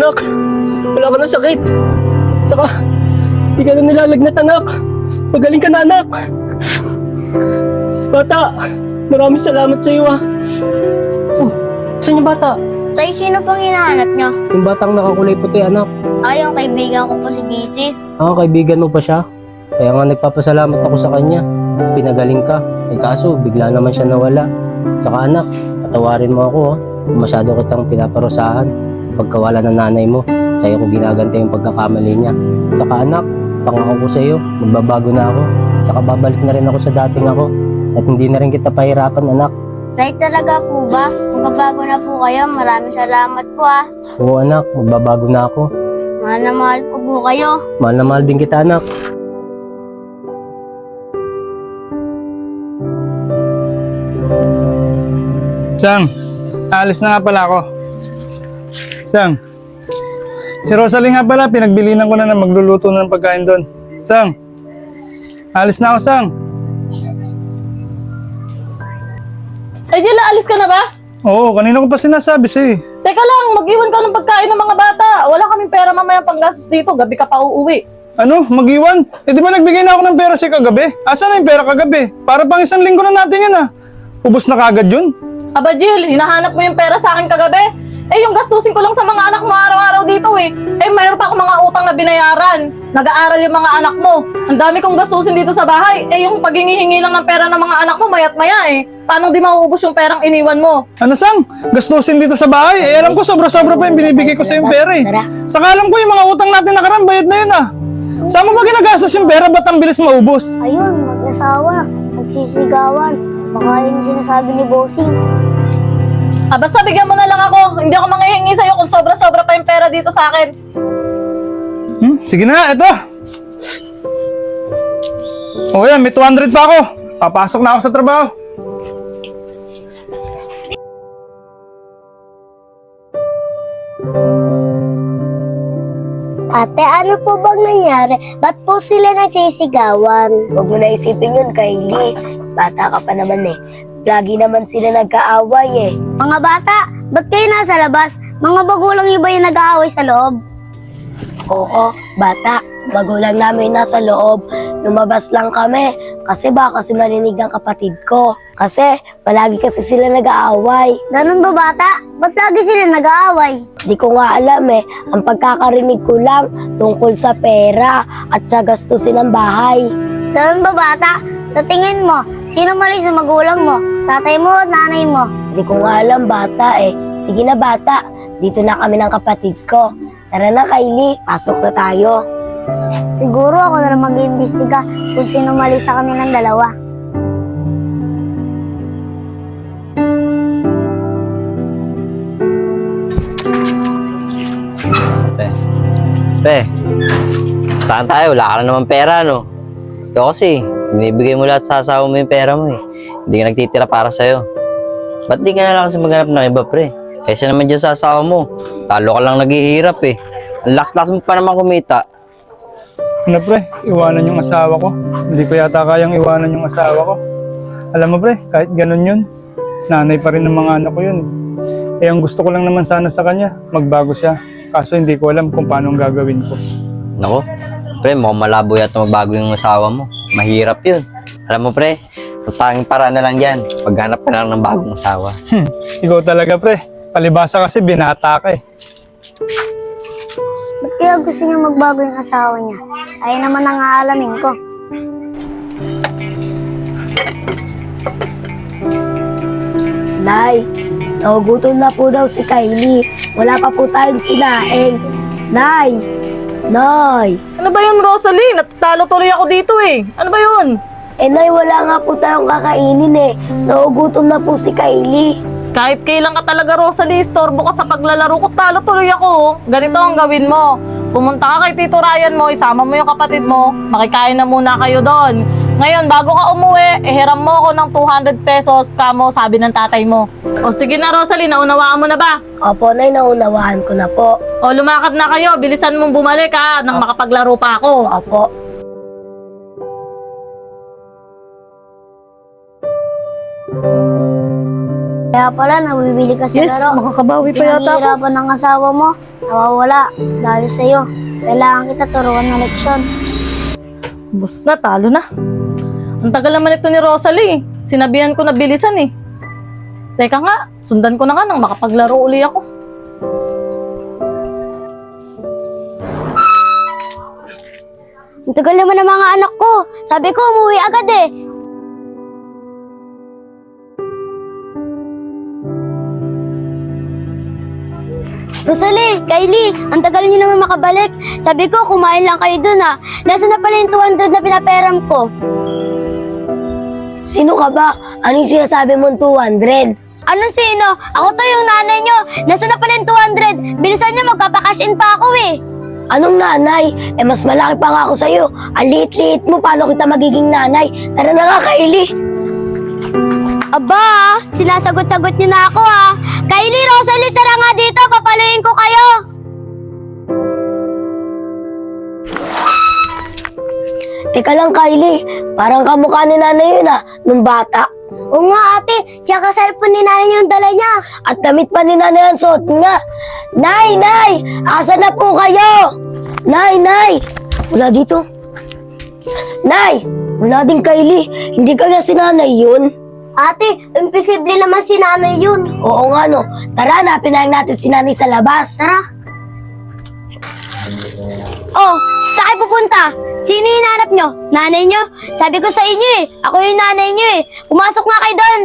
Anak, wala ka ng sakit. Saka, di ka na nilalagnat, anak. Magaling ka na, anak. Bata, maraming salamat sa iyo, ah. Oh, saan yung bata? Tay, sino pang hinahanap nyo? Yung batang nakakulay puti, anak. Ay, yung kaibigan ko po si JC. Kaibigan mo pa siya. Kaya nga nagpapasalamat ako sa kanya. Pinagaling ka. Kaso, bigla naman siya nawala. Saka anak, patawarin mo ako, ah. Masyado kitang pinaparusahan sa pagkawala ng nanay mo. Sa'yo ko ginaganti yung pagkakamali niya. Saka anak, pangako ko sa'yo, magbabago na ako. Saka babalik na rin ako sa dating ako. At hindi na rin kita pahirapan, anak. Tay, talaga po ba? Magbabago na po kayo. Maraming salamat po ah. Oo anak, magbabago na ako. Mahal na mahal ko po kayo. Mahal na mahal din kita, anak. Sang, alis na nga pala ako. Sang, si Rosalie nga pala, pinagbilinan ko na magluluto ng pagkain doon. Sang, alis na ako, Sang. Eh, Jella, alis ka na ba? Oo, kanina ko pa sinasabi sa'yo. Teka lang, mag-iwan ka ng pagkain ng mga bata. Wala kaming pera mamaya panggastos dito. Gabi ka pa uuwi. Ano? Mag-iwan? Eh di ba nagbigay na ako ng pera si kagabi? Asan na yung pera kagabi? Para pang 1 linggo na natin yun ah. Ubus na kagad yun? Aba, Jill, hinahanap mo yung pera sa akin kagabi? Eh, yung gastusin ko lang sa mga anak mo araw-araw dito eh. Eh, mayroon pa akong mga utang na binayaran. Nag-aaral yung mga anak mo. Ang dami kong gastusin dito sa bahay. Eh, yung paghingi-hingi lang ng pera ng mga anak mo, mayat maya eh. Paano di mauubos yung perang iniwan mo? Ano Sang? Gastusin dito sa bahay? Eh alam ko sobra-sobra pa yung binibigay ko sa yung pera eh. Saka alam ko yung mga utang natin nakaraan, bayad na yun ah. Saan mo ba ginagastos yung pera? Ba't ang bilis maubos? Ayun, mag-asawa. Nagsisigawan. Baka yun yung sinasabi ni Bossing. Ah, basta bigyan mo na lang ako. Hindi ako manghihingi sa'yo kung sobra-sobra pa yung pera dito sa akin. Sige na, eto. O yan, may 200 pa ako. Papasok na ako sa trabaho. Ate, ano po bang nangyari? Ba't po sila nagsisigawan? Huwag mo na isipin yun, Kylie. Bata ka pa naman eh. Lagi naman sila nagkaaway eh. Mga bata, ba't kayo nasa labas? Mga magulang niyo ba yung nag-aaway sa loob? Oo, bata. Magulang namin nasa loob. Lumabas lang kami kasi baka kasi marinig ng kapatid ko. Kasi palagi kasi sila nag-aaway. Ganun ba bata? Ba't lagi sila nag-aaway? Di ko nga alam eh. Ang pagkakarinig ko lang tungkol sa pera at sa gastusin ng bahay. Ganun ba bata? Sa tingin mo, sino mali sa magulang mo? Tatay mo o nanay mo? Di ko nga alam bata eh. Sige na bata, dito na kami ng kapatid ko. Tara na Kylie, pasok na tayo. Siguro ako na lang mag-iimbestiga kung sino mali sa kanilang dalawa. Pre, gustahan tayo, wala ka na naman pera, no? Ikaw kasi, binibigay mo lahat sa asawa mo yung pera mo eh. Hindi ka nagtitira para sa'yo. Ba't di ka na lang kasi maghanap ng iba, pre? Kaysa naman dyan sa asawa mo, talo ka lang naghihirap eh. Ang laks-laks mo pa naman kumita. Ano pre, iwanan yung asawa ko. Hindi ko yata kayang iwanan yung asawa ko. Alam mo pre, kahit ganun yun, nanay pa rin ng mga anak ko yun. Eh ang gusto ko lang naman sana sa kanya, magbago siya. Kaso hindi ko alam kung paano ang gagawin ko. Nako, pre, mukhang malabo yata magbago yung asawa mo. Mahirap yun. Alam mo pre, tanging paraan na lang yan. Paghanap ka na lang ng bagong asawa. Ikaw talaga pre, palibasa kasi binata ka eh. Ba't kaya gusto niya magbago yung asawa niya? Ay naman ang aalamin ko. Nay, nagugutom na po daw si Kylie. Wala pa po tayong sinaing. Nay! Nay! Ano ba yun, Rosalie? Natatalo tuloy ako dito eh. Ano ba yun? Eh Nay, wala nga po tayong kakainin eh. Nagugutom na po si Kylie. Kahit kailan ka talaga, Rosalie, istorbo ka sa paglalaro ko, talo tuloy ako. Ganito ang gawin mo. Pumunta ka kay Tito Ryan mo, isama mo yung kapatid mo, makikain na muna kayo doon. Ngayon, bago ka umuwi, hiram mo ako ng 200 pesos, kamo, sabi ng tatay mo. O sige na, Rosalie, naunawaan mo na ba? Opo, Nay, naunawaan ko na po. O lumakad na kayo, bilisan mong bumalik ha, nang makapaglaro pa ako. Opo. Kaya pala, nabibili ka sa Yes, laro. makakabawi pa yata ako. Pinahihirapan ng asawa mo, nawawala dahil sa'yo. Kailangan kita turuan ng leksyon. Bus na, talo na. Ang tagal naman ito ni Rosalie. Sinabihan ko na bilisan eh. Teka nga, sundan ko na nga nang makapaglaro uli ako. Ang tagal naman ng mga anak ko. Sabi ko, umuwi agad eh. Rosalie, Kylie, ang tagal niyo naman makabalik. Sabi ko, kumain lang kayo dun ah. Nasaan na pala yung 200 na pinaperam ko? Sino ka ba? Anong sinasabi mong 200? Anong sino? Ako to yung nanay nyo. Nasaan na pala yung 200? Bilisan nyo, magpapakash in pa ako eh. Anong nanay? Eh mas malaki pa nga ako sa'yo. Ang liit-liit mo, paano kita magiging nanay? Tara na nga, Kylie. Aba, sinasagot-sagot niyo na ako ah. Kylie, Rosalie, tara nga dito, papaluin ko kayo. Teka lang, Kylie. Parang kamukha ni nanay yun ah, nung bata. Oo nga ate, tsaka cellphone ni nanay yung dala niya. At damit pa ni nanay ang suot nga. Nay, nay, asa na po kayo? Nay, nay, wala dito. Nay, wala din Kylie. Hindi kaya si nanay yun? Ate, imposible naman si nanay yun. Oo nga no. Tara, hanapin na lang natin si nanay sa labas. Tara. Oh, saan kayo pupunta? Sino yung hinanap nyo? Nanay nyo? Sabi ko sa inyo eh. Ako yung nanay nyo eh. Pumasok nga kayo doon.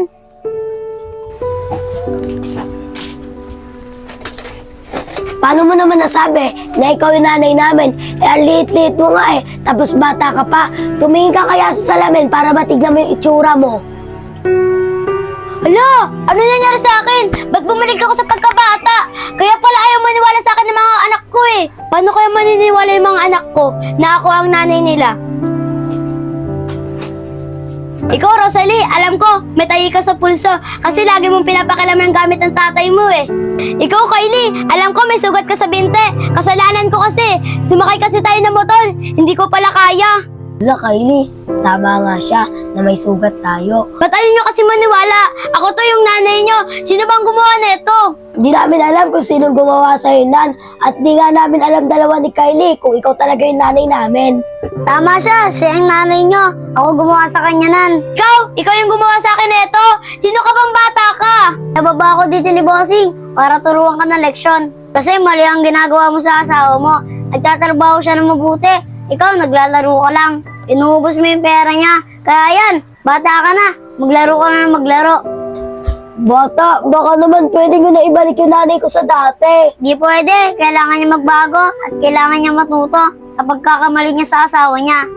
Paano mo naman nasabi na ikaw yung nanay namin? Eh, ang liit-liit mo nga eh. Tapos bata ka pa. Tumingin ka kaya sa salamin para matignan mo yung itsura mo. Hala! Ano nangyari sa akin? Ba't bumalik ako sa pagkabata? Kaya pala ayaw maniwala sa akin ng mga anak ko eh. Paano kaya maniniwala yung mga anak ko na ako ang nanay nila? Ikaw, Rosalie, alam ko, may tahi ka sa pulso kasi lagi mong pinapakilam ng gamit ng tatay mo eh. Ikaw, Kylie, alam ko may sugat ka sa binte. Kasalanan ko kasi. Sumakay kasi tayo ng motor. Hindi ko pala kaya. Wala, Kylie. Tama nga siya na may sugat tayo. Ba't ayaw nyo kasi maniwala? Ako to yung nanay nyo. Sino bang gumawa nito? Hindi namin alam kung sinong gumawa sa'yo nan. At di nga namin alam dalawa ni Kylie kung ikaw talaga yung nanay namin. Tama siya. Siya yung nanay nyo. Ako gumawa sa kanya nan. Ikaw? Ikaw yung gumawa sa akin nito? Sino ka bang bata ka? Nababa ako dito ni Bossing para turuan ka ng leksyon. Kasi mali ang ginagawa mo sa asawa mo. Nagtatrabaho siya ng mabuti. Ikaw, naglalaro ka lang. Inuubos mo yung pera niya. Kaya yan, bata ka na. Maglaro ka na ng maglaro. Bata, baka naman pwede nyo na ibalik yung nanay ko sa dati. Di pwede. Kailangan niya magbago at kailangan niya matuto sa pagkakamali niya sa asawa niya.